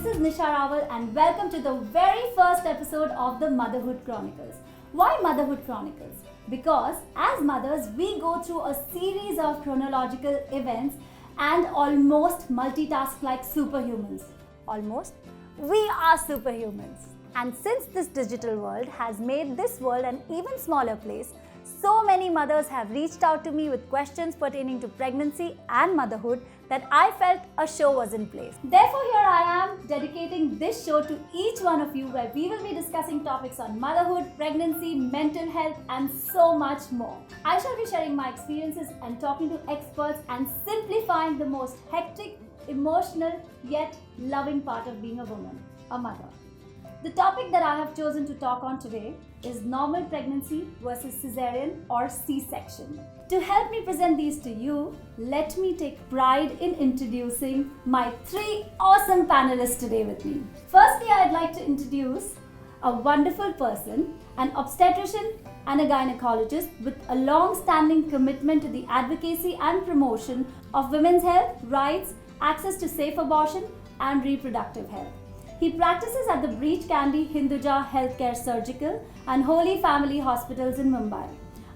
This is Nisha Rawal and welcome to the very first episode of the Motherhood Chronicles. Why Motherhood Chronicles? Because as mothers, we go through a series of chronological events and almost multitask like superhumans. Almost. We are superhumans. And since this digital world has made this world an even smaller place, so many mothers have reached out to me with questions pertaining to pregnancy and motherhood that I felt a show was in place. Therefore, here I am dedicating this show to each one of you, where we will be discussing topics on motherhood, pregnancy, mental health, and so much more. I shall be sharing my experiences and talking to experts and simplifying the most hectic, emotional, yet loving part of being a woman, a mother. The topic that I have chosen to talk on today is normal pregnancy versus cesarean or C-section. To help me present these to you, let me take pride in introducing my three awesome panelists today with me. Firstly, I'd like to introduce a wonderful person, an obstetrician and a gynecologist with a long-standing commitment to the advocacy and promotion of women's health, rights, access to safe abortion and reproductive health. He practices at the Breach Candy Hinduja Healthcare Surgical and Holy Family Hospitals in Mumbai.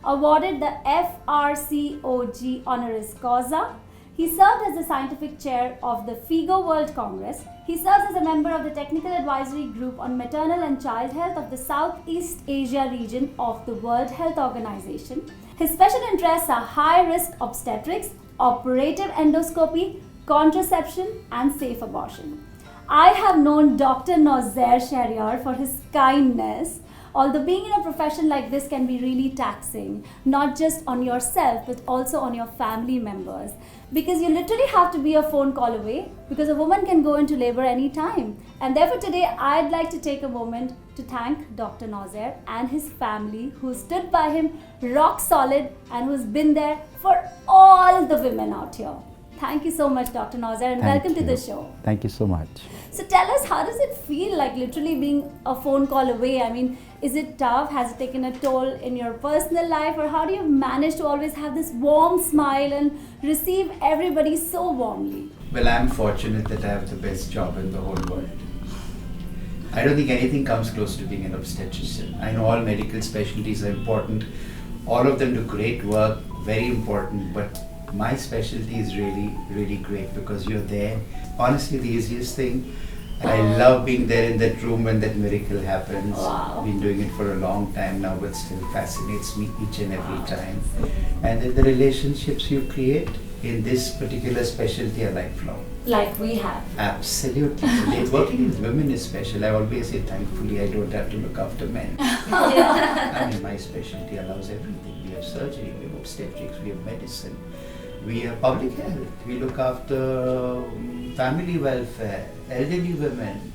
Awarded the FRCOG Honoris Causa, he served as the scientific chair of the FIGO World Congress. He serves as a member of the Technical Advisory Group on Maternal and Child Health of the Southeast Asia region of the World Health Organization. His special interests are high-risk obstetrics, operative endoscopy, contraception, and safe abortion. I have known Dr. Nausir Shahryar for his kindness, although being in a profession like this can be really taxing, not just on yourself but also on your family members, because you literally have to be a phone call away, because a woman can go into labor anytime. And therefore today I'd like to take a moment to thank Dr. Nausir and his family, who stood by him rock solid and who's been there for all the women out here. Thank you so much, Dr. Nausir, and welcome to the show. Thank you so much. So tell us, how does it feel like literally being a phone call away? I mean, is it tough? Has it taken a toll in your personal life? Or how do you manage to always have this warm smile and receive everybody so warmly? Well, I'm fortunate that I have the best job in the whole world. I don't think anything comes close to being an obstetrician. I know all medical specialties are important. All of them do great work, very important, but my specialty is really great because you're there. Honestly, the easiest thing, I love being there in that room when that miracle happens. Wow. Been doing it for a long time now, but still fascinates me each and every time. And then the relationships you create in this particular specialty are lifelong. Like we have. Absolutely. So working with women is special. I always say, thankfully, I don't have to look after men. I mean, my specialty allows everything. We have surgery, we have obstetrics, we have medicine, we have public health, we look after family welfare, elderly women,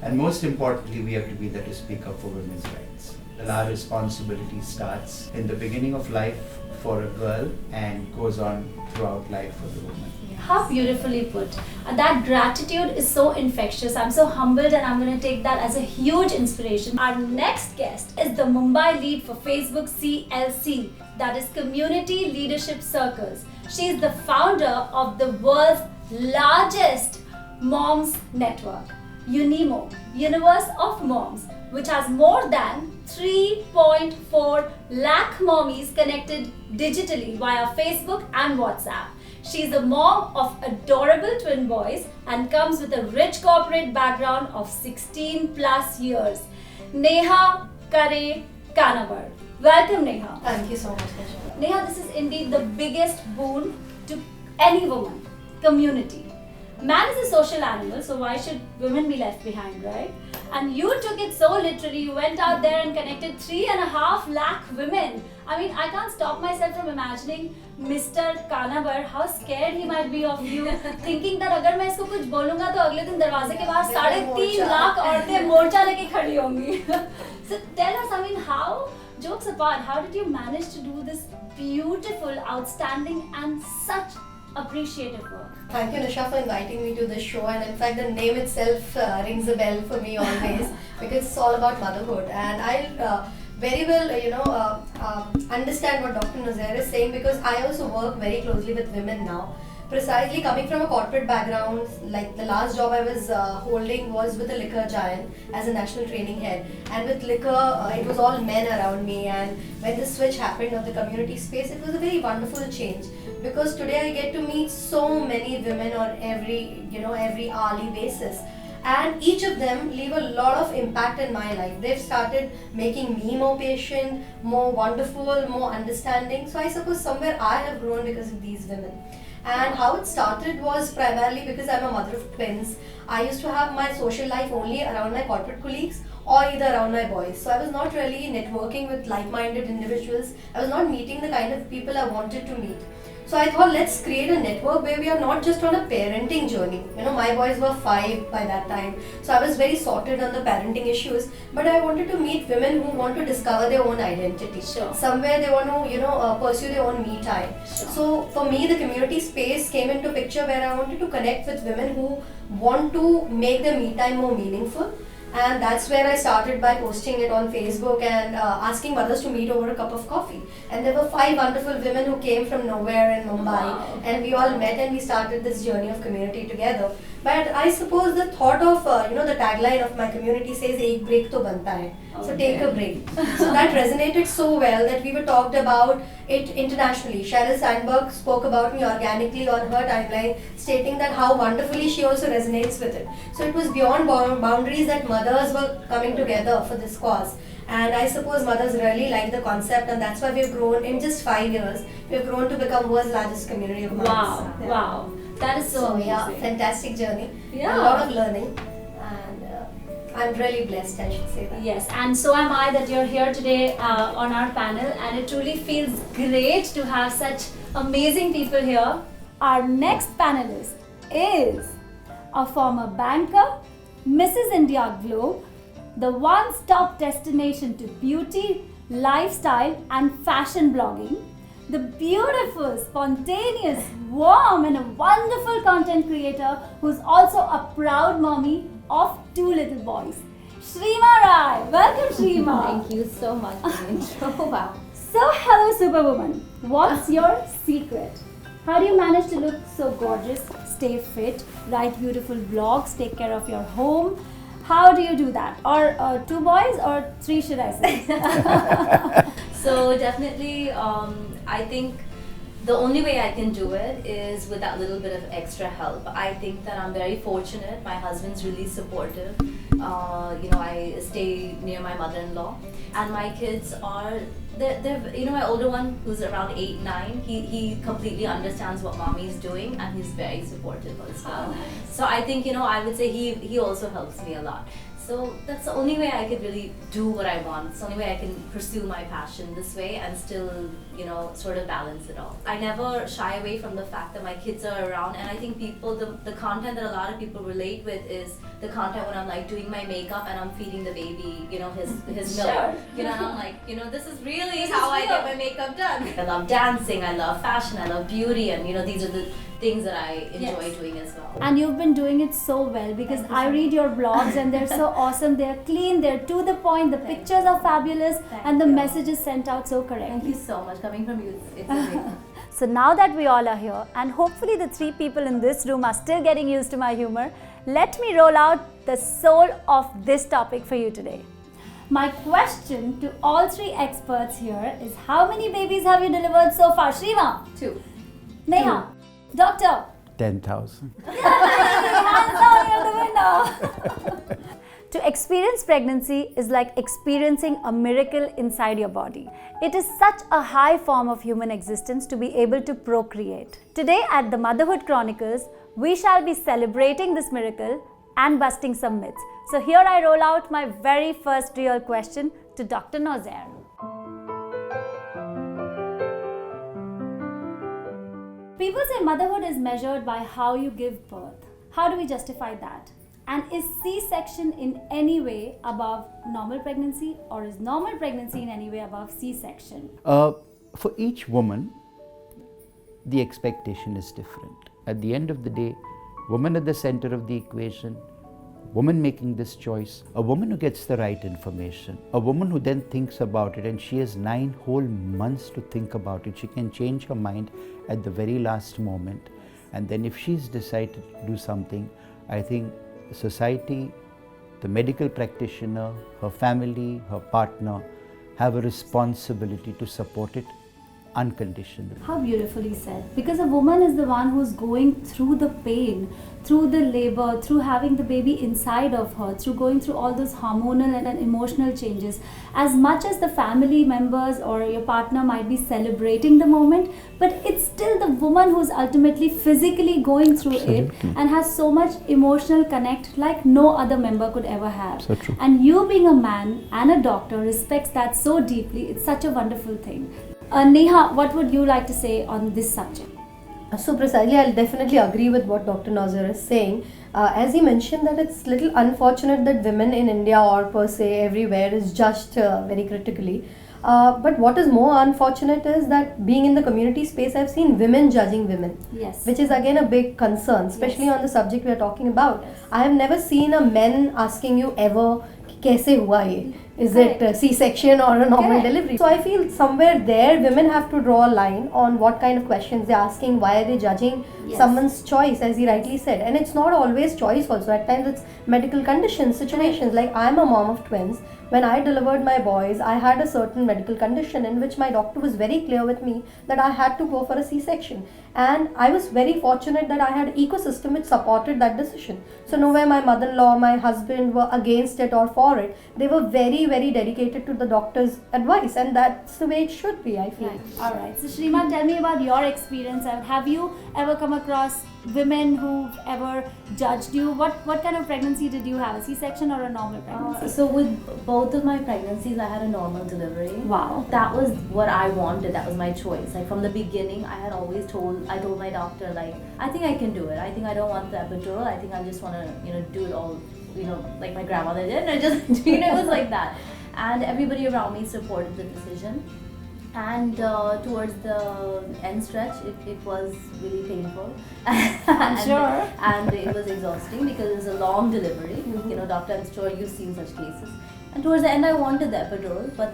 and most importantly, we have to be there to speak up for women's rights. Our responsibility starts in the beginning of life for a girl and goes on throughout life for the woman. How beautifully put. And that gratitude is so infectious. I'm so humbled and I'm going to take that as a huge inspiration. Our next guest is the Mumbai lead for Facebook CLC, that is Community Leadership Circles. She is the founder of the world's largest moms network, UNIMO, Universe of Moms, which has more than 3.4 lakh mommies connected digitally via Facebook and WhatsApp. She's a mom of adorable twin boys and comes with a rich corporate background of 16 plus years. Neha Kare Kanabar. Welcome, Neha. Thank you so much, Nisha. Neha, this is indeed the biggest boon to any woman, community. Man is a social animal, so why should women be left behind, right? And you took it so literally. You went out there and connected 3.5 lakh women. I mean, I can't stop myself from imagining Mr. Kanabar, how scared he might be of you, thinking that अगर मैं इसको कुछ बोलूँगा तो अगले दिन दरवाजे के बाहर 3.5 लाख औरतें मोर्चा लेके खड़ी होंगी. So tell us, I mean, how, jokes apart, how did you manage to do this beautiful, outstanding and such appreciative work? Thank you, Nisha, for inviting me to this show. And in fact, the name itself rings a bell for me always because it's all about motherhood. And I very well, understand what Dr. Nausir is saying because I also work very closely with women now. precisely coming from a corporate background, like the last job I was holding was with a liquor giant as a national training head. And with liquor, it was all men around me. And when the switch happened of the community space, it was a very wonderful change, because today I get to meet so many women on every hourly basis. And each of them leave a lot of impact in my life. They've started making me more patient, more wonderful, more understanding. So I suppose somewhere I have grown because of these women. And how it started was primarily because I'm a mother of twins. I used to have my social life only around my corporate colleagues or either around my boys. So I was not really networking with like-minded individuals. I was not meeting the kind of people I wanted to meet. So I thought, let's create a network where we are not just on a parenting journey. My boys were 5 by that time. So I was very sorted on the parenting issues. But I wanted to meet women who want to discover their own identity. Sure. Somewhere they want to, pursue their own me time. Sure. So for me, the community space came into picture where I wanted to connect with women who want to make their me time more meaningful. And that's where I started by posting it on Facebook and asking mothers to meet over a cup of coffee. And there were 5 wonderful women who came from nowhere in Mumbai. Wow. And we all met and we started this journey of community together. But I suppose the thought of, the tagline of my community says, "Ek break to banta hai." So take a break. So that resonated so well that we were talked about it internationally. Sheryl Sandberg spoke about me organically on her timeline, stating that how wonderfully she also resonates with it. So it was beyond boundaries that mothers were coming together for this cause. And I suppose mothers really like the concept, and that's why we've grown in just 5 years. We've grown to become world's largest community of mothers. Wow, Yeah. wow. That is so amazing. Yeah, fantastic journey. Yeah. A lot of learning, and I'm really blessed, I should say that. Yes, and so am I that you're here today on our panel, and it truly feels great to have such amazing people here. Our next panelist is a former banker, Mrs. India Globe, the one-stop destination to beauty, lifestyle and fashion blogging, the beautiful, spontaneous, warm and a wonderful content creator who's also a proud mommy of 2 little boys. Shrima Rai. Welcome, Shrima. Thank you so much for the intro. Wow. So, hello, Superwoman. What's your secret? How do you manage to look so gorgeous, stay fit, write beautiful blogs, take care of your home? How do you do that? Or 2 boys or 3, should I say? So definitely, I think the only way I can do it is with that little bit of extra help. I think that I'm very fortunate. My husband's really supportive. I stay near my mother-in-law, and my kids are. They're my older one, who's around 8, 9, he completely understands what mommy's doing, and he's very supportive as well. Oh, nice. So I think, I would say he also helps me a lot. So that's the only way I could really do what I want. It's the only way I can pursue my passion this way and still, sort of balance it all. I never shy away from the fact that my kids are around, and I think people, the content that a lot of people relate with is the content when I'm like doing my makeup and I'm feeding the baby, his milk. Sure. And I'm like, this is really how I get my makeup done. I love dancing, I love fashion, I love beauty, and these are the things that I enjoy Yes. doing as well. And you've been doing it so well, because I read your blogs and they're so awesome. They're clean, they're to the point, the pictures are fabulous, and the message is sent out so correctly. Thank you so much. Coming from you, it's amazing. So now that we all are here, and hopefully the 3 people in this room are still getting used to my humor, let me roll out the soul of this topic for you today. My question to all 3 experts here is, how many babies have you delivered so far? Shrima, 2. Neha, Doctor. 10,000. Hands down, you're the winner. To experience pregnancy is like experiencing a miracle inside your body. It is such a high form of human existence to be able to procreate. Today at the Motherhood Chronicles, we shall be celebrating this miracle and busting some myths. So here I roll out my very first real question to Dr. Nozair. People say motherhood is measured by how you give birth. How do we justify that? And is C-section in any way above normal pregnancy, or is normal pregnancy in any way above C-section? For each woman, the expectation is different. At the end of the day, woman at the center of the equation, woman making this choice, a woman who gets the right information, a woman who then thinks about it, and she has 9 whole months to think about it. She can change her mind at the very last moment. And then if she's decided to do something, I think society, the medical practitioner, her family, her partner have a responsibility to support it unconditionally. How beautifully said. Because a woman is the one who's going through the pain, through the labor, through having the baby inside of her, through going through all those hormonal and emotional changes. As much as the family members or your partner might be celebrating the moment, but it's still the woman who's ultimately physically going through it and has so much emotional connect like no other member could ever have. So true. And you being a man and a doctor respects that so deeply. It's such a wonderful thing. Neha, what would you like to say on this subject? So precisely, I'll definitely agree with what Dr. Nazir is saying. As he mentioned that it's little unfortunate that women in India or per se everywhere is judged very critically. But what is more unfortunate is that being in the community space, I've seen women judging women. Yes. Which is again a big concern, especially Yes. on the subject we are talking about. Yes. I have never seen a man asking you ever, kaise hua ye? Is it a C-section or a normal Correct. delivery? So I feel somewhere there women have to draw a line on what kind of questions they're asking, why are they judging Yes. someone's choice, as he rightly said. And it's not always choice also. At times it's medical conditions, situations. Like I'm a mom of twins. When I delivered my boys, I had a certain medical condition in which my doctor was very clear with me that I had to go for a C-section. And I was very fortunate that I had an ecosystem which supported that decision. So nowhere my mother-in-law, my husband were against it or for it. They were very, very dedicated to the doctor's advice, and that's the way it should be, I feel. Right. All right. So, Shriman, tell me about your experience. Have you ever come across women who've ever judged you? What kind of pregnancy did you have? A C-section or a normal pregnancy? So with both of my pregnancies, I had a normal delivery. Wow. That was what I wanted. That was my choice. Like from the beginning, I told my doctor, like, I think I can do it. I think I don't want the epidural. I think I just want to, do it all, like my grandmother did. And I just, it was like that. And everybody around me supported the decision. And towards the end stretch, it was really painful. I'm sure. And it was exhausting because it was a long delivery. Doctor, I'm sure you've seen such cases. And towards the end, I wanted the epidural, but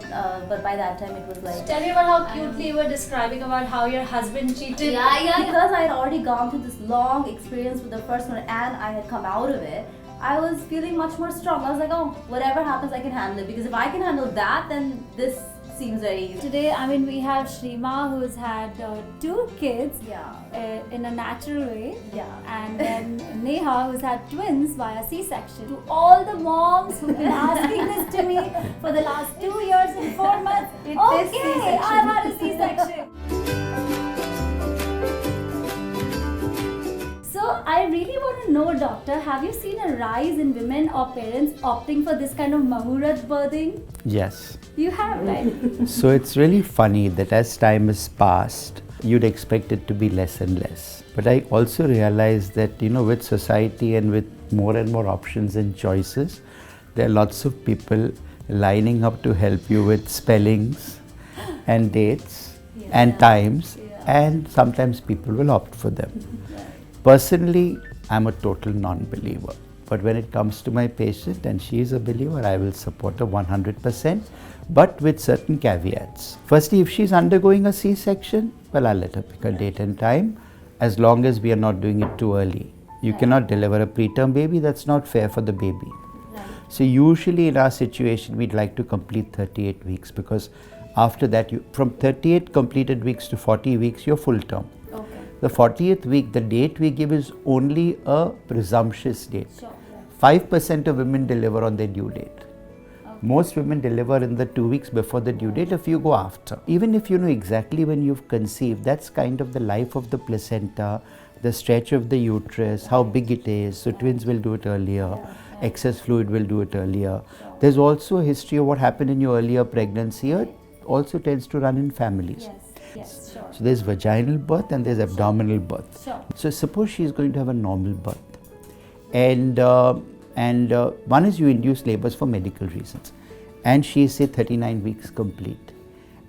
by that time, it was like... Tell me about how cutely you were describing about how your husband cheated. Yeah, because I had already gone through this long experience with the first one and I had come out of it, I was feeling much more strong. I was like, oh, whatever happens, I can handle it. Because if I can handle that, then this seems very easy. Today, we have Shrima, who's had 2 kids in a natural way. Yeah. And then Neha, who's had twins via C-section. To all the moms who've been asking this to me for the last 2 years and 4 months, okay, I've had a C-section. So I really want to know, doctor, have you seen a rise in women or parents opting for this kind of Mahurat birthing? Yes. You have, right? So it's really funny that as time has passed, you'd expect it to be less and less. But I also realized that, with society and with more and more options and choices, there are lots of people lining up to help you with spellings and dates and times, and sometimes people will opt for them. Personally, I'm a total non-believer. But when it comes to my patient and she is a believer, I will support her 100%, but with certain caveats. Firstly, if she's undergoing a C-section, well, I'll let her pick a date and time, as long as we are not doing it too early. You cannot deliver a preterm baby, that's not fair for the baby. So usually in our situation, we'd like to complete 38 weeks because after that, from 38 completed weeks to 40 weeks, you're full term. The 40th week, the date we give is only a presumptuous date. 5% of women deliver on their due date. Most women deliver in the 2 weeks before the due date, if you go after. Even if you know exactly when you've conceived, that's kind of the life of the placenta, the stretch of the uterus, how big it is. So twins will do it earlier, excess fluid will do it earlier. There's also a history of what happened in your earlier pregnancy. It also tends to run in families. Yes, sure. So there's vaginal birth and there's abdominal birth. Sure. So suppose she's going to have a normal birth, and one is you induce labors for medical reasons, and she is say 39 weeks complete,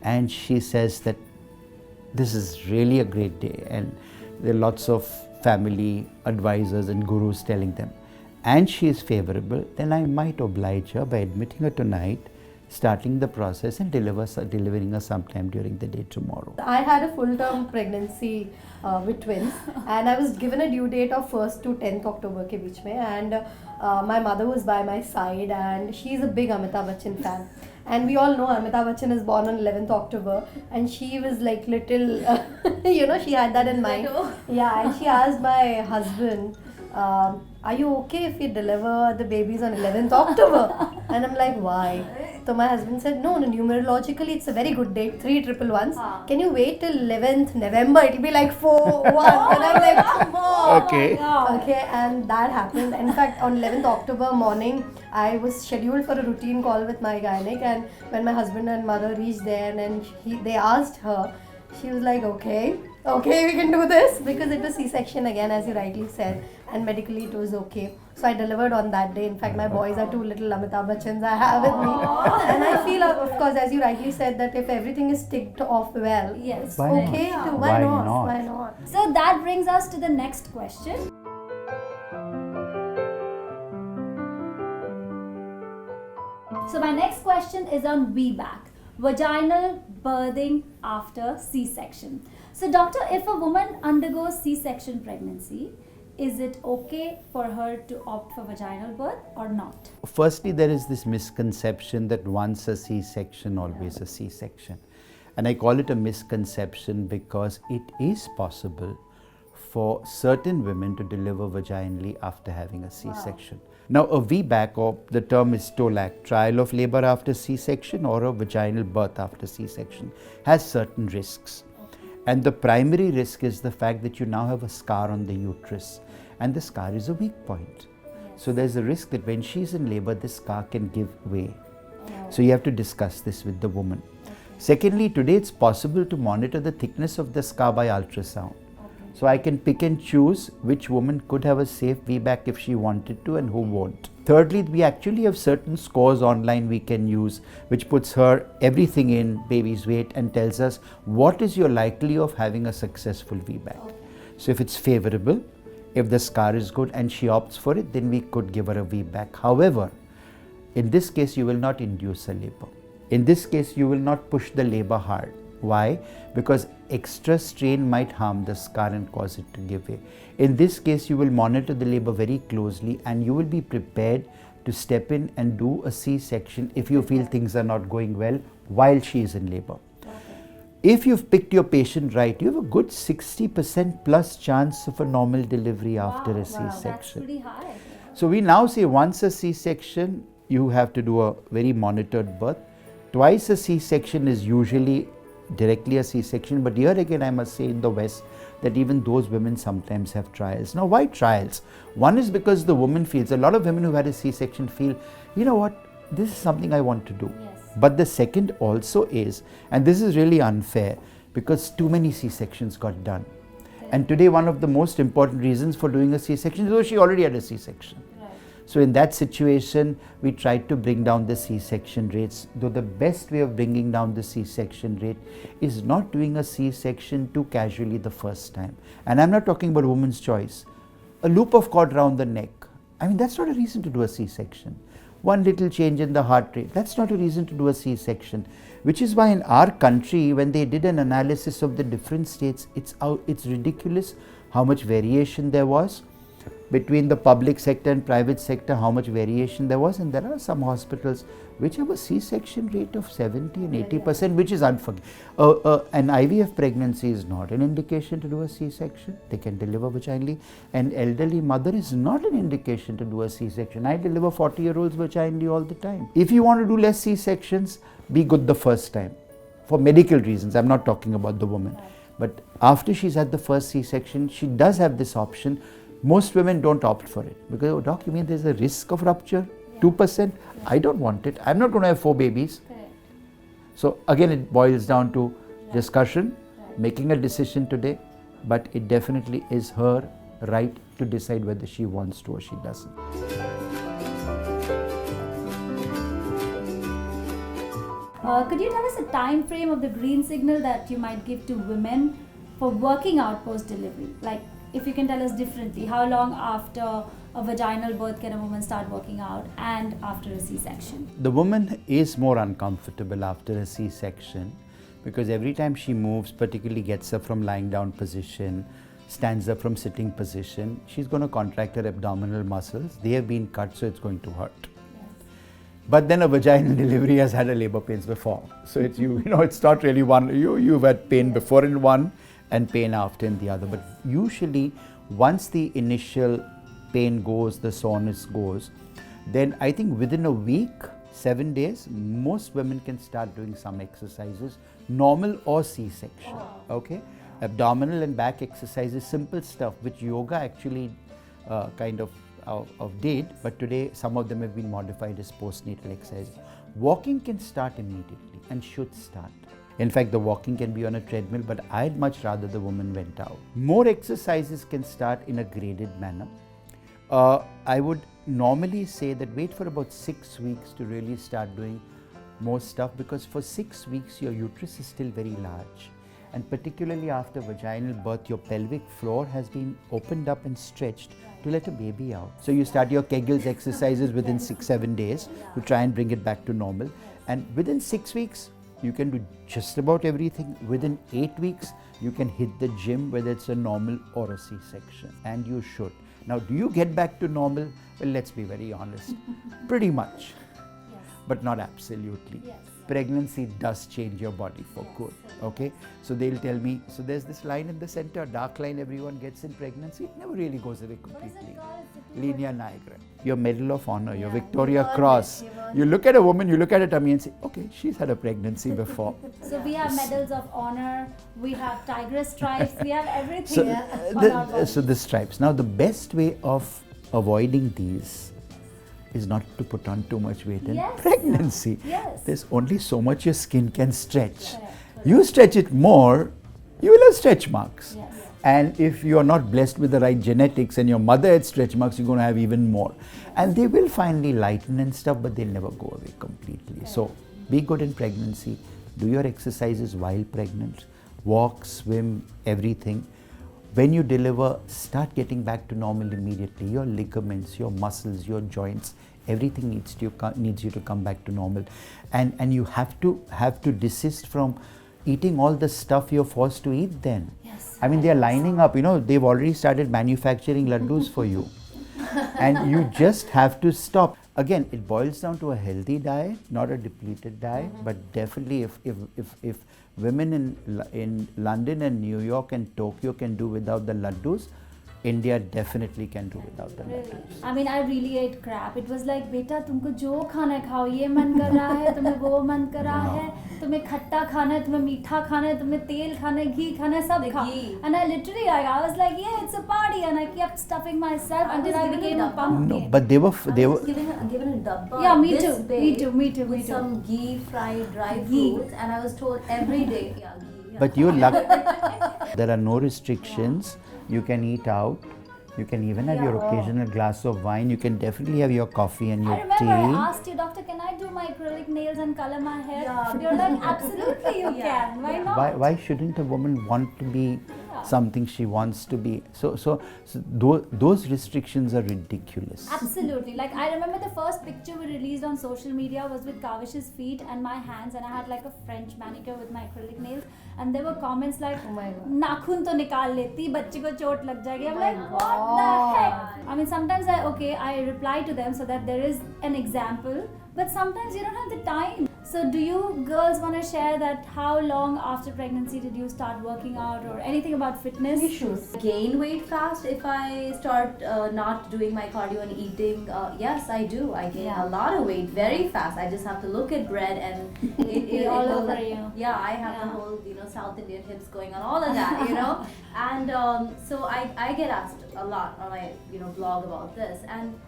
and she says that this is really a great day, and there are lots of family advisors and gurus telling them, and she is favorable, then I might oblige her by admitting her tonight starting the process and delivering her sometime during the day tomorrow. I had a full-term pregnancy with twins, and I was given a due date of 1st to 10th October ke beech mein, and my mother was by my side, and she's a big Amitabh Bachchan fan. And we all know Amitabh Bachchan is born on 11th October, and she was like little, she had that in mind. Yeah, and she asked my husband, are you okay if we deliver the babies on 11th October? And I'm like, why? So my husband said, no, numerologically it's a very good date, 3 111s. Can you wait till 11th November? It'll be like 4 1. And I'm like, come on. Okay. Okay, and that happened. In fact, on 11th October morning, I was scheduled for a routine call with my gynec, and when my husband and mother reached there and they asked her, she was like, okay, we can do this, because it was C-section again, as you rightly said, and medically it was okay. So I delivered on that day. In fact, my boys are 2 little Amitabh Bachchans I have with me. And I feel, of course, as you rightly said, that if everything is ticked off well, Yes. Why okay, not? why Why not? not? Why not? So that brings us to the next question. So my next question is on VBAC, vaginal birthing after C-section. So doctor, if a woman undergoes C-section pregnancy, is it okay for her to opt for vaginal birth or not? Firstly, there is this misconception that once a C-section, always a C-section. And I call it a misconception because it is possible for certain women to deliver vaginally after having a C-section. Now, a VBAC, or the term is TOLAC, trial of labor after C-section, or a vaginal birth after C-section, has certain risks. And the primary risk is the fact that you now have a scar on the uterus, and the scar is a weak point. So there's a risk that when she's in labor, this scar can give way. So you have to discuss this with the woman. Secondly, today it's possible to monitor the thickness of the scar by ultrasound. So I can pick and choose which woman could have a safe VBAC if she wanted to and who won't. Thirdly, we actually have certain scores online we can use, which puts her everything in, baby's weight, and tells us what is your likelihood of having a successful VBAC. So if it's favorable, if the scar is good and she opts for it, then we could give her a VBAC. However, in this case, you will not induce a labor. In this case, you will not push the labor hard. Why? Because extra strain might harm the scar and cause it to give way. In this case, you will monitor the labor very closely, and you will be prepared to step in and do a C-section if you feel things are not going well while she is in labor. If you've picked your patient right, you have a good 60% plus chance of a normal delivery after a C-section. That's pretty high. So we now say once a C-section, you have to do a very monitored birth. Twice a C-section is usually directly a C-section, but here again I must say in the West that even those women sometimes have trials. Now why trials? One is because the woman feels, a lot of women who had a C-section feel, you know what, this is something I want to do. Yes. But the second also is, and this is really unfair, because too many C-sections got done. And today one of the most important reasons for doing a C-section is, oh, she already had a C-section. So in that situation, we tried to bring down the C-section rates, though the best way of bringing down the C-section rate is not doing a C-section too casually the first time. And I'm not talking about woman's choice. A loop of cord round the neck, I mean, that's not a reason to do a C-section. One little change in the heart rate, that's not a reason to do a C-section. Which is why in our country, when they did an analysis of the different states, it's ridiculous how much variation there was between the public sector and private sector, how much variation there was. And there are some hospitals which have a C-section rate of 70 and 80%, which is unforgivable. An IVF pregnancy is not an indication to do a C-section. They can deliver vaginally. An elderly mother is not an indication to do a C-section. I deliver 40-year-olds vaginally all the time. If you want to do less C-sections, be good the first time. For medical reasons, I'm not talking about the woman. But after she's had the first C-section, she does have this option. Most women don't opt for it because, oh, doc, you mean there's a risk of rupture? 2%? I don't want it. I'm not going to have 4 babies. So again, it boils down to discussion, making a decision today, but it definitely is her right to decide whether she wants to or she doesn't. Could you tell us a time frame of the green signal that you might give to women for working out post-delivery? Like if you can tell us differently, how long after a vaginal birth can a woman start working out and after a C-section? The woman is more uncomfortable after a C-section because every time she moves, particularly gets up from lying down position, stands up from sitting position, she's going to contract her abdominal muscles. They have been cut, so it's going to hurt. But then a vaginal delivery has had a labor pains before. So it's it's not really one, you've had pain before in one and pain after in the other. But usually once the initial pain goes, the soreness goes, then I think within a week, 7 days, most women can start doing some exercises, normal or C-section, okay? Abdominal and back exercises, simple stuff which yoga actually kind of did, but today some of them have been modified as postnatal exercises. Walking can start immediately and should start. In fact, the walking can be on a treadmill, but I'd much rather the woman went out. More exercises can start in a graded manner. I would normally say that wait for about 6 weeks to really start doing more stuff, because for 6 weeks your uterus is still very large. And particularly after vaginal birth, your pelvic floor has been opened up and stretched to let a baby out. So you start your Kegels exercises within 6-7 days to try and bring it back to normal. And within 6 weeks, you can do just about everything. Within 8 weeks, you can hit the gym, whether it's a normal or a C-section. And you should. Now, do you get back to normal? Well, let's be very honest. Pretty much. Yes. But not absolutely. Yes. Pregnancy does change your body for good, okay? So they'll tell me, so there's this line in the center, dark line everyone gets in pregnancy, it never really goes away completely. Linea nigra. Your Medal of Honor, your Victoria Cross. You look at a woman, you look at her tummy and say, okay, she's had a pregnancy before. So we have medals of honor, we have tigress stripes, we have everything So, on our body. so the stripes. Now the best way of avoiding these is not to put on too much weight in Yes. pregnancy. Yes. There's only so much your skin can stretch. You stretch it more, you will have stretch marks. Yes. And if you are not blessed with the right genetics and your mother had stretch marks, you're going to have even more. And they will finally lighten and stuff, but they'll never go away completely. So be good in pregnancy. Do your exercises while pregnant. Walk, swim, everything. When you deliver, start getting back to normal immediately. Your ligaments, your muscles, your joints, everything needs you to come back to normal. And you have to desist from eating all the stuff you're forced to eat then. Yes. I mean, they're lining up, they've already started manufacturing laddus for you. And you just have to stop. Again, it boils down to a healthy diet, not a depleted diet, but definitely if women in London and New York and Tokyo can do without the laddus, India definitely can do without the laddus. I mean, I really ate crap. It was like, beta, तुमको जो खाना है खाओ, ये मन कर रहा है, तुम्हें वो मन कर रहा है, तुम्हें खट्टा खाना है, तुम्हें मीठा खाना है, तुम्हें तेल खाना है, घी खाना है, सब खाओ. And I literally, I was like, yeah, it's a party, and I kept stuffing myself until I became a pumpkin. No, but they were given a dabba. Yeah, me this too, big me too. With some ghee fried dry Ghee. fruits, and I was told every day, yeah, ghee. Yeah. But you're lucky. There are no restrictions. You can eat out. You can even have your occasional glass of wine. You can definitely have your coffee and your I remember tea. I asked you, doctor, can I do my acrylic nails and color my hair? Yeah. You're like, absolutely you can. Why not? Why shouldn't a woman want to be something she wants to be? So those restrictions are ridiculous. Absolutely. Like, I remember the first picture we released on social media was with Kavish's feet and my hands, and I had like a French manicure with my acrylic nails, and there were comments like, Oh my God. नाखून तो निकाल लेती, बच्चे को चोट लग जाएगी. I'm like, what the heck? I mean, sometimes I reply to them so that there is an example, but sometimes you don't have the time. So do you girls want to share that how long after pregnancy did you start working out or anything about fitness? Issues. Gain weight fast if I start not doing my cardio and eating. Yes, I do. I gain a lot of weight very fast. I just have to look at bread and it all will- over you. Yeah, I have the whole South Indian hips going on, all of that, and so I get asked a lot on my blog about this, and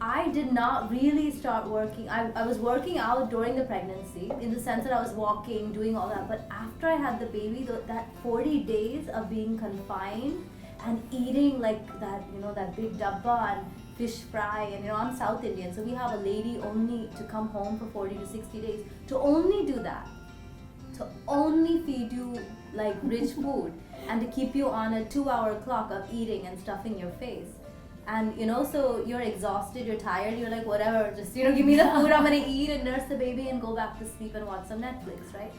I did not really start working. I was working out during the pregnancy in the sense that I was walking, doing all that. But after I had the baby, that 40 days of being confined and eating like that, that big dabba and fish fry, and I'm South Indian, so we have a lady only to come home for 40 to 60 days to only do that, to only feed you like rich food. and to keep you on a 2-hour clock of eating and stuffing your face. And so you're exhausted, you're tired, you're like, whatever, just give me the food, I'm gonna eat and nurse the baby and go back to sleep and watch some Netflix, right?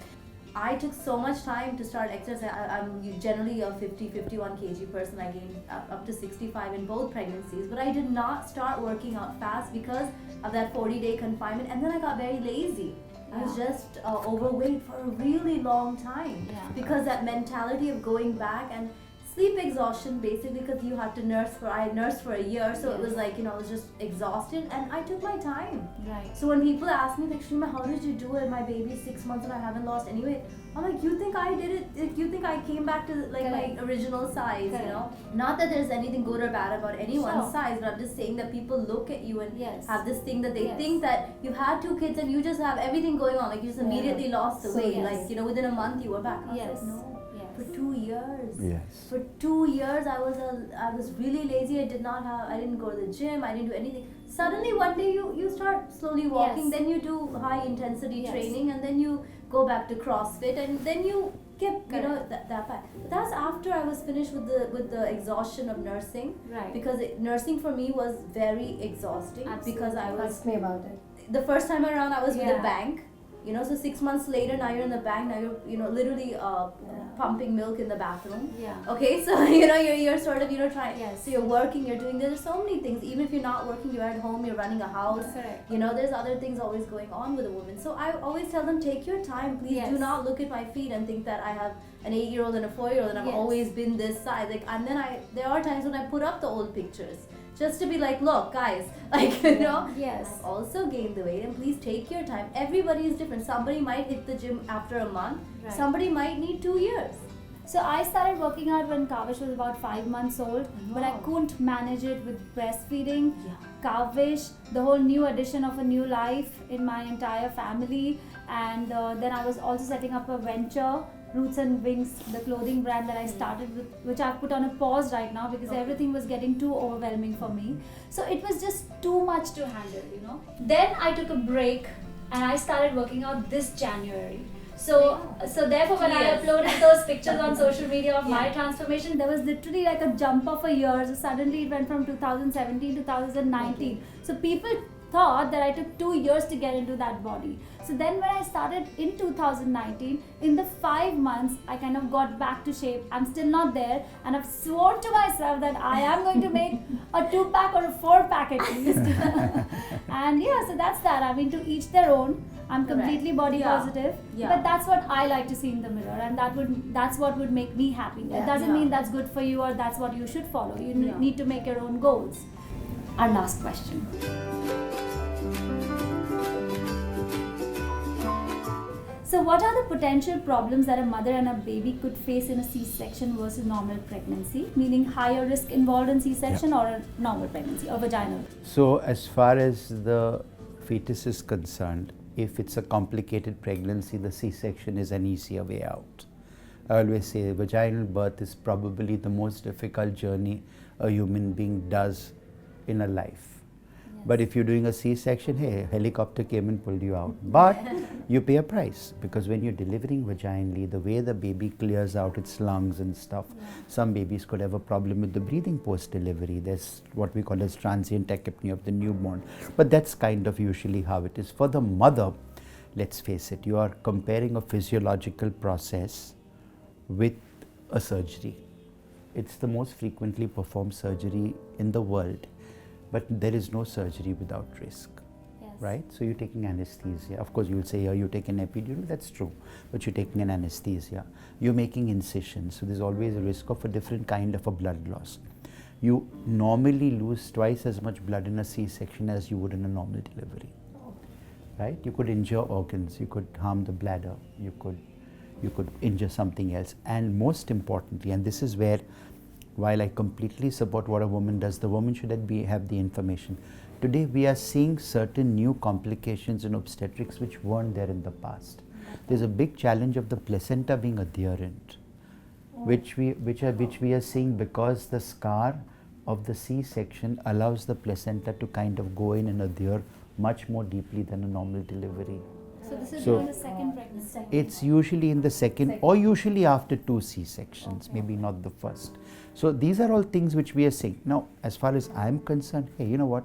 I took so much time to start exercise. I'm generally a 51 kg person. I gained up to 65 in both pregnancies, but I did not start working out fast because of that 40-day confinement, and then I got very lazy. I was just overweight for a really long time because that mentality of going back and sleep exhaustion, basically, because you had to I nursed for a year, so it was like, I was just exhausted, and I took my time. Right. So when people ask me, like, Shrima, how did you do it? My baby's 6 months and I haven't lost any weight. I'm like, you think I did it? You think I came back to my original size, Not that there's anything good or bad about anyone's size, but I'm just saying that people look at you and have this thing that they think that you had 2 kids and you just have everything going on, like you just immediately lost the weight, like, within a month you were back. I was like, no. For 2 years. Yes. For 2 years, I was really lazy. I didn't go to the gym. I didn't do anything. Suddenly, one day you start slowly walking. Then you do high intensity training, and then you go back to CrossFit, and then you get that back. That's after I was finished with the exhaustion of nursing. Right. Because nursing for me was very exhausting. Absolutely. Because I was. Ask me about it. The first time around, I was with the bank. So 6 months later, now you're in the bank. Now you're literally pumping milk in the bathroom. Yeah. Okay, so you're sort of trying. Yes. So you're working. You're doing. There's so many things. Even if you're not working, you're at home. You're running a house. Correct. There's other things always going on with a woman. So I always tell them, take your time. Please do not look at my feet and think that I have an 8-year-old and a 4-year-old and I've always been this size. Like, and then there are times when I put up the old pictures. Just to be like, look, guys, like, Yes. I've also gained the weight, and please take your time. Everybody is different. Somebody might hit the gym after a month. Right. Somebody might need 2 years. So I started working out when Kavish was about 5 months old, but I couldn't manage it with breastfeeding. Kavish, the whole new addition of a new life in my entire family, and then I was also setting up a venture, Roots and Wings, the clothing brand that I started with, which I've put on a pause right now because everything was getting too overwhelming for me. So it was just too much to handle, Then I took a break and I started working out this January. So therefore when I uploaded those pictures on social media of my transformation, there was literally like a jump of a year. So suddenly it went from 2017 to 2019. So people thought that I took 2 years to get into that body. So then when I started in 2019, in the 5 months, I kind of got back to shape. I'm still not there, and I've sworn to myself that I am going to make a 2-pack or a 4-pack at least. And so that's that. I mean, to each their own. I'm completely body positive, but that's what I like to see in the mirror, and that's what would make me happy. It doesn't mean that's good for you or that's what you should follow. You need to make your own goals. Our last question. So what are the potential problems that a mother and a baby could face in a C-section versus normal pregnancy? Meaning higher risk involved in C-section or a normal pregnancy or vaginal? So as far as the fetus is concerned, if it's a complicated pregnancy, the C-section is an easier way out. I always say vaginal birth is probably the most difficult journey a human being does in a life. But if you're doing a C-section, hey, helicopter came and pulled you out. But you pay a price, because when you're delivering vaginally, the way the baby clears out its lungs and stuff, some babies could have a problem with the breathing post-delivery. There's what we call as transient tachypnea of the newborn. But that's kind of usually how it is. For the mother, let's face it, you are comparing a physiological process with a surgery. It's the most frequently performed surgery in the world. But there is no surgery without risk, right? So you're taking anesthesia. Of course, you'll say, you're taking epidural, that's true. But you're taking an anesthesia. You're making incisions, so there's always a risk of a different kind of a blood loss. You normally lose twice as much blood in a C-section as you would in a normal delivery, right? You could injure organs, you could harm the bladder, you could injure something else. And most importantly, and this is where, while I completely support what a woman does, the woman should have the information. Today we are seeing certain new complications in obstetrics which weren't there in the past. There's a big challenge of the placenta being adherent, which we are seeing because the scar of the C-section allows the placenta to kind of go in and adhere much more deeply than a normal delivery. So this is So- during the second pregnancy. It's usually in the second or usually after 2 C-sections, maybe not the first. So these are all things which we are saying. Now, as far as I'm concerned, hey, you know what?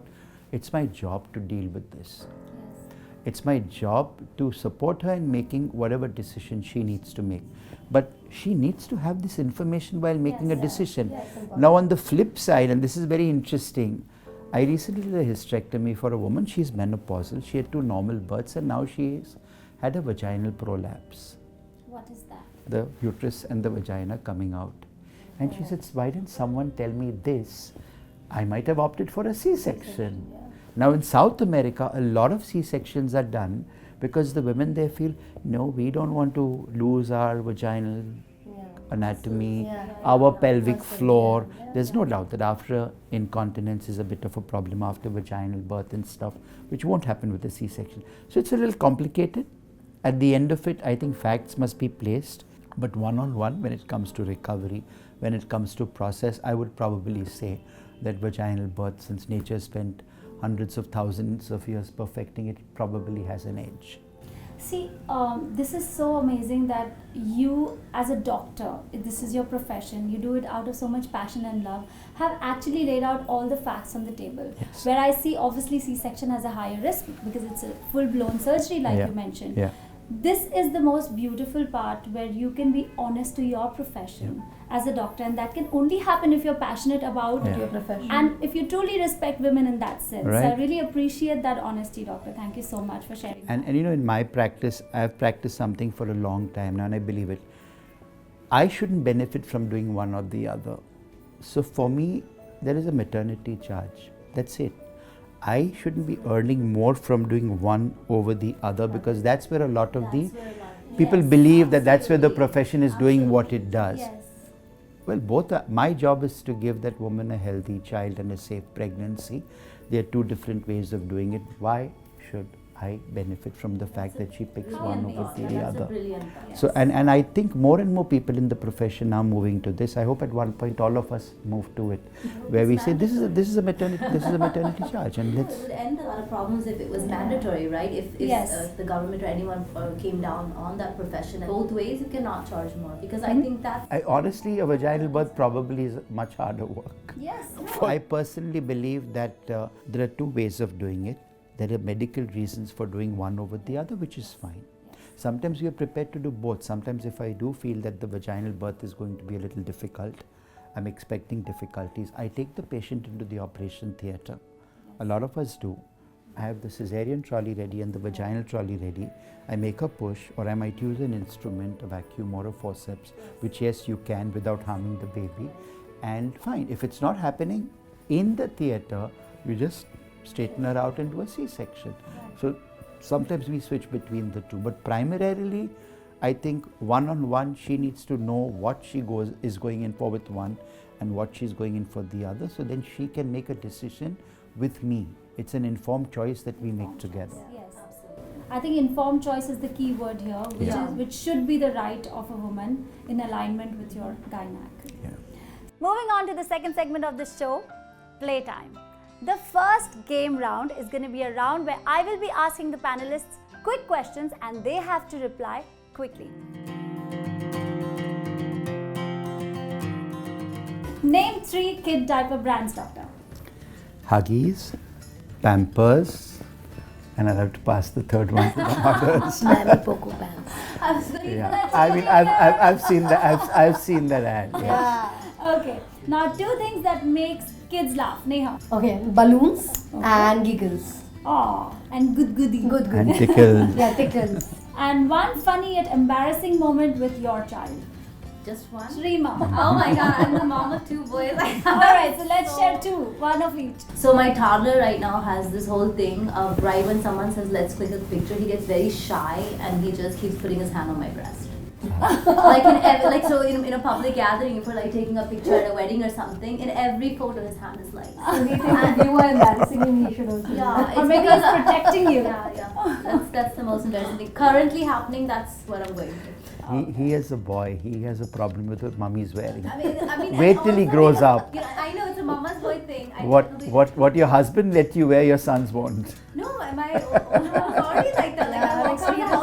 It's my job to deal with this. Yes. It's my job to support her in making whatever decision she needs to make. But she needs to have this information while making a Yes. decision. Yes. Now on the flip side, and this is very interesting, I recently did a hysterectomy for a woman. She's menopausal. She had 2 normal births and now she's had a vaginal prolapse. What is that? The uterus and the vagina coming out. And she said, why didn't someone tell me this? I might have opted for a C-section. Yeah. Now in South America, a lot of C-sections are done because the women there feel, no, we don't want to lose our vaginal anatomy, Yeah. our pelvic floor. There's no doubt that after incontinence is a bit of a problem after vaginal birth and stuff, which won't happen with a C-section. So it's a little complicated. At the end of it, I think facts must be placed, but one-on-one when it comes to recovery, when it comes to process, I would probably say that vaginal birth, since nature spent hundreds of thousands of years perfecting it, probably has an edge. See, this is so amazing that you, as a doctor, this is your profession, you do it out of so much passion and love, have actually laid out all the facts on the table. Yes. Where I see, obviously, C-section has a higher risk because it's a full-blown surgery, like Yeah. you mentioned. Yeah. This is the most beautiful part where you can be honest to your profession as a doctor, and that can only happen if you're passionate about Yeah. Your profession. and if you truly respect women in that sense. Right. So I really appreciate that honesty, doctor. Thank you so much for sharing. And you know, in my practice, I've practiced something for a long time now and I believe it. I shouldn't benefit from doing one or the other. So for me, there is a maternity charge. That's it. I shouldn't be earning more from doing one over the other because that's where a lot of the people Yes, believe that that's where the profession is doing what it does. Yes. Well, both are, my job is to give that woman a healthy child and a safe pregnancy. There are 2 different ways of doing it. Why should I benefit from the fact that she picks one over the That's a other? brilliant point. So, and I think more and more people in the profession are moving to this. I hope at one point all of us move to it, where we say this is a maternity charge, and It let's. would end a lot of problems if it was mandatory, right? If Yes. the government or anyone came down on that profession. Both ways, you cannot charge more because I think that's Honestly, a vaginal birth probably is much harder work. Yes. I personally believe that there are 2 ways of doing it. There are medical reasons for doing one over the other, which is fine. Sometimes we are prepared to do both. Sometimes if I do feel that the vaginal birth is going to be a little difficult, I'm expecting difficulties, I take the patient into the operation theatre. A lot of us do. I have the cesarean trolley ready and the vaginal trolley ready. I make a push, or I might use an instrument, a vacuum or a forceps, which yes, you can without harming the baby. And fine, if it's not happening in the theatre, you just straighten her out and do a C-section. So sometimes we switch between the 2, but primarily I think one-on-one she needs to know what she is going in for with one and what she's going in for the other, so then she can make a decision with me. It's an informed choice that we make together. Yes. I think informed choice is the key word here, which should be the right of a woman in alignment with your gynac. Yeah. Moving on to the second segment of the show, playtime. The first game round is going to be a round where I will be asking the panelists quick questions and they have to reply quickly. Name 3 kid diaper brands, doctor. Huggies, Pampers, and I'll have to pass the third one to the mothers. Mammy Poco Pants. Yeah, I mean, I've seen that. I've seen that ad. Yeah. Yeah. Okay. Now 2 things that makes kids laugh. Neha. Okay, balloons and giggles. Oh, and good goody. Good. And tickles. Yeah, tickles. And one funny yet embarrassing moment with your child. just one. Rima. Oh my god, I'm the mom of 2 boys. Alright, so let's share 2, one of each. So my toddler right now has this whole thing of right when someone says let's click a picture, he gets very shy and he just keeps putting his hand on my breast. in a public gathering, if we're like taking a picture at a wedding or something, in every photo his hand is like. So he thinks if you were embarrassing him, he should also. Yeah, Or it's maybe because he's protecting you. Yeah. That's the most embarrassing thing currently happening. That's what I'm going through. He is a boy. He has a problem with what mummy's wearing. I mean, Wait and till he also, grows up. You know, I know it's a mama's boy thing. What your husband let you wear, your sons won't. No, am I already like that? Like I walk around the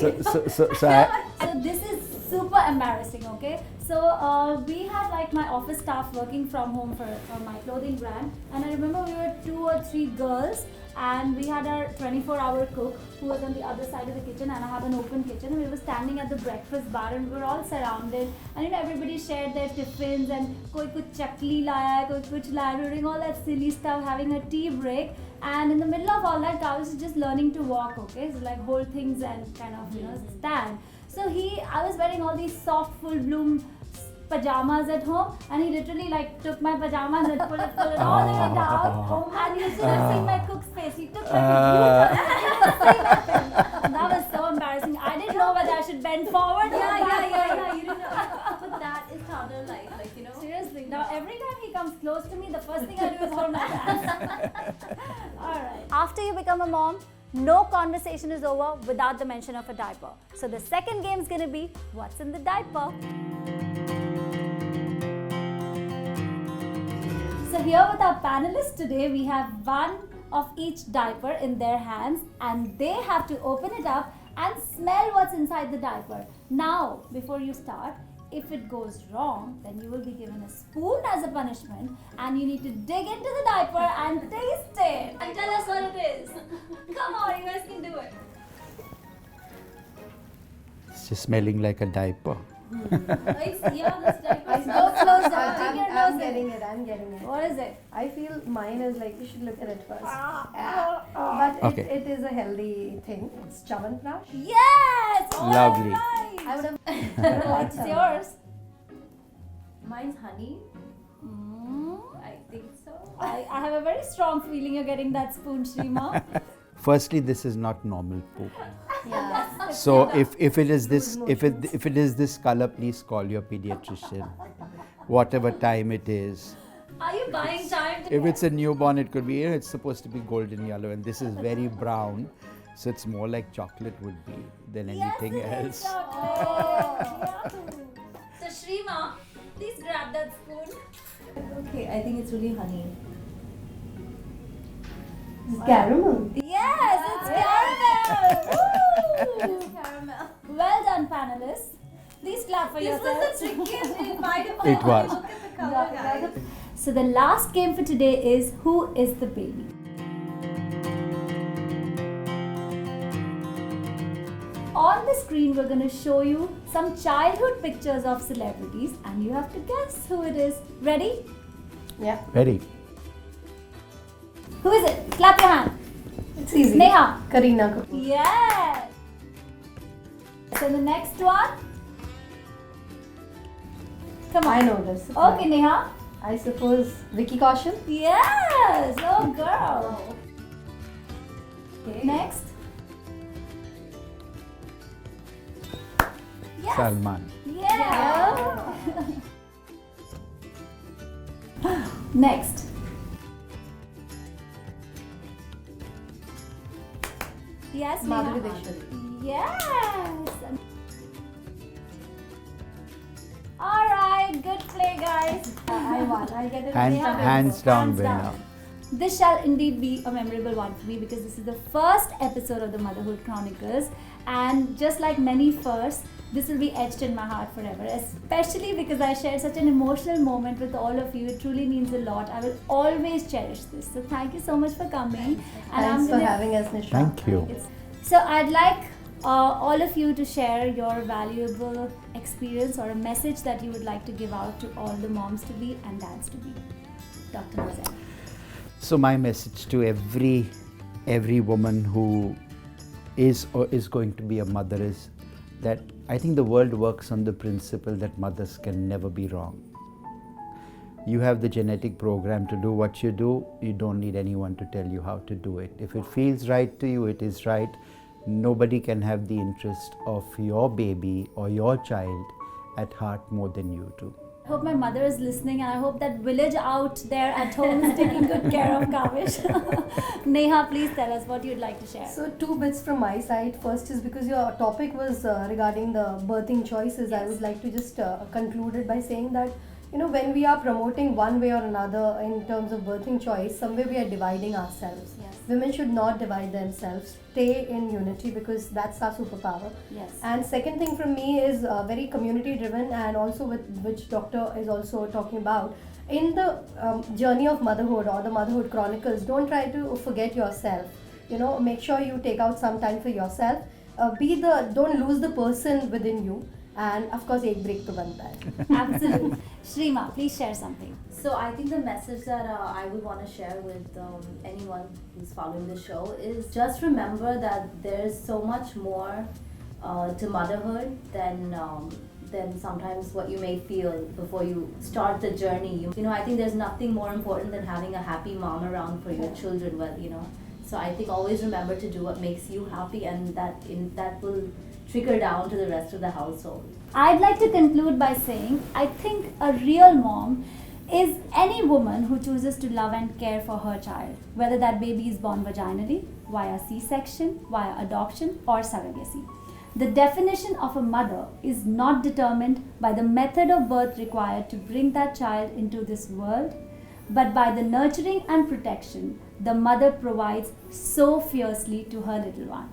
So this is super embarrassing, okay? So we had like my office staff working from home for my clothing brand, and I remember we were 2 or 3 girls, and we had our 24-hour cook who was on the other side of the kitchen, and I had an open kitchen, and we were standing at the breakfast bar, and we were all surrounded, and everybody shared their tiffins, and koi kuch chakli laya, koi kuch laya, we were doing all that silly stuff, having a tea break. And in the middle of all that, Kavish is just learning to walk, okay? So like hold things and kind of, stand. So I was wearing all these soft, full bloom pajamas at home, and he literally like took my pajamas and pulled it all the way down. And you should have seen my cook's face. He took like a huge That was so embarrassing. I didn't know whether I should bend forward. Yeah. You didn't know. But that is toddler life, Seriously. Now every time he comes close to me, the first thing I do is hold my hands. Alright. After you become a mom, no conversation is over without the mention of a diaper. So the second game is going to be what's in the diaper. So here with our panelists today, we have one of each diaper in their hands, and they have to open it up and smell what's inside the diaper. Now, before you start, if it goes wrong, then you will be given a spoon as a punishment, and you need to dig into the diaper and taste it. And tell us what it is. Come on, you guys can do it. It's just smelling like a diaper. This diaper. Go closer. I'm getting it. What is it? I feel mine is like, you should look at it first. But Okay. it is a healthy thing. It's Chyawanprash. Yes! Lovely. Right. I would have What's yours? Mine's honey. I think so. I have a very strong feeling you're getting that spoon, Shrima. Firstly, this is not normal poop. Yeah. So if it is this color, please call your pediatrician. Whatever time it is. Are you buying time to If it's a newborn, it could be, it's supposed to be golden yellow, and this is very brown, so it's more like chocolate would be than anything Yes, it is else. chocolate. So Shrima, please grab that spoon. Okay, I think it's really honey. It's caramel. Yes, it's caramel. Woo! Caramel. Well done, panelists. Please clap for This yourselves. was the trickiest game I could It was. Look at the color, guys. So the last game for today is who is the baby? On the screen, we're going to show you some childhood pictures of celebrities, and you have to guess who it is. Ready? Yeah. Very. Who is it? Clap your hand. It's easy. Neha. Kareena Kapoor. Yes. So the next one. Come on. I know this. Okay, Neha. I suppose Vicky Kaushal. Yes. Oh, girl. Okay. Next. Yes. Salman. Yeah. Next. Yes, Madhuri Neha. Dixit. Yes. All right, good play, guys. I won. I get it. Hands down winner. down. This shall indeed be a memorable one for me because this is the first episode of the Motherhood Chronicles, and just like many firsts, this will be etched in my heart forever, especially because I shared such an emotional moment with all of you. It truly means a lot. I will always cherish this. So thank you so much for coming. Thanks for having us, Nisha. Thank you. So I'd like all of you to share your valuable experience or a message that you would like to give out to all the moms to be and dads to be. Dr. Nazair. So my message to every woman who is or is going to be a mother is that I think the world works on the principle that mothers can never be wrong. You have the genetic program to do what you do. You don't need anyone to tell you how to do it. If it feels right to you, it is right. Nobody can have the interest of your baby or your child at heart more than you do. I hope my mother is listening, and I hope that village out there at home is taking good care of Kavish. Neha, please tell us what you'd like to share. So 2 bits from my side. First is because your topic was regarding the birthing choices. I would like to just conclude it by saying that, when we are promoting one way or another in terms of birthing choice, somewhere we are dividing ourselves. Yes. women should not divide themselves. Stay in unity, because that's our superpower. Yes. And second thing from me is very community driven, and also with which doctor is also talking about. In the journey of motherhood or the Motherhood Chronicles, don't try to forget yourself. Make sure you take out some time for yourself. Don't lose the person within you. And of course, ek break to banta hai. Absolutely. Shrima, please share something. So I think the message that I would want to share with anyone who's following the show is just remember that there's so much more to motherhood than sometimes what you may feel before you start the journey. I think there's nothing more important than having a happy mom around for your children. So I think always remember to do what makes you happy, and that will trickle down to the rest of the household. I'd like to conclude by saying I think a real mom is any woman who chooses to love and care for her child, whether that baby is born vaginally, via C-section, via adoption or surrogacy. The definition of a mother is not determined by the method of birth required to bring that child into this world, but by the nurturing and protection the mother provides so fiercely to her little one.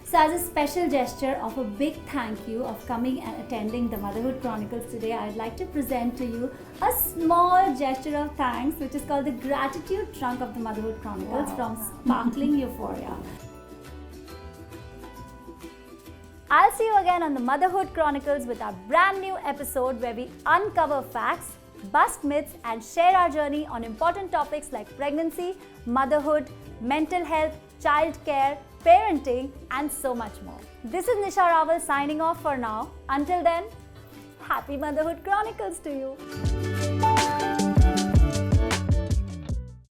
So as a special gesture of a big thank you of coming and attending the Motherhood Chronicles today, I'd like to present to you a small gesture of thanks, which is called the Gratitude Trunk of the Motherhood Chronicles from Sparkling Euphoria. I'll see you again on the Motherhood Chronicles with our brand new episode where we uncover facts, bust myths and share our journey on important topics like pregnancy, motherhood, mental health, childcare, parenting and so much more. This is Nisha Rawal signing off for now. Until then, happy Motherhood Chronicles to you.